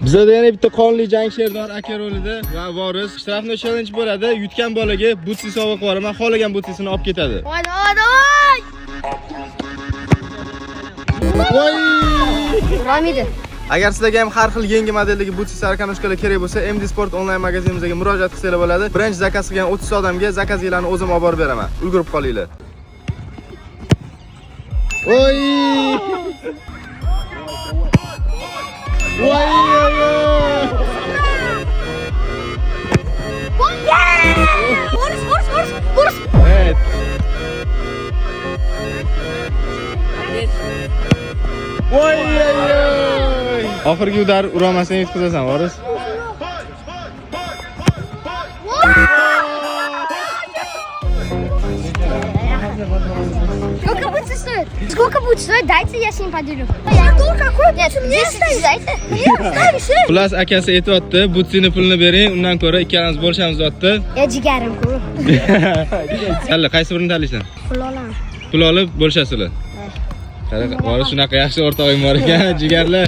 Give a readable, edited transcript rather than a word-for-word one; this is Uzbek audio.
Bizda yana bitta qonli jang Sherdor aka rolida va Voris shtrafni challenge bo'ladi. Yutgan bolaga butsi sovg'a qilib yuboraman. Xohlagan butsisini olib ketadi. Voy! Voy! Ramida. Agar sizlarga ham har xil yangi modeldagi butsi sarkanoshkalar kerak bo'lsa, MD Sport onlayn magazinimizga murojaat qilsanglar bo'ladi. Birinchi zakaz qilgan 30 odamga zakazinglarni o'zim olib borib beraman. Ulgurib qolinglar. Voy! Voy! Boris. Evet. Voy! Oxirgi udar uramasdan yutqizasan, Voris. Сколько будет стоить? Дайте, я с ним поделю. Что какой? Нет, 10 тысяч дайте. Plus akasi aytibdi, butsini pulini bering, undan ko'ra ikkalamiz bo'lishamiz deyapti. Ya jigarim ku. Hali qaysi birini tanlaysan? Pul olaman. Pul olib bo'lishasizlar. Qara, Voris shunaqa yaxshi o'rtog'ing bor ekan, jigarlar.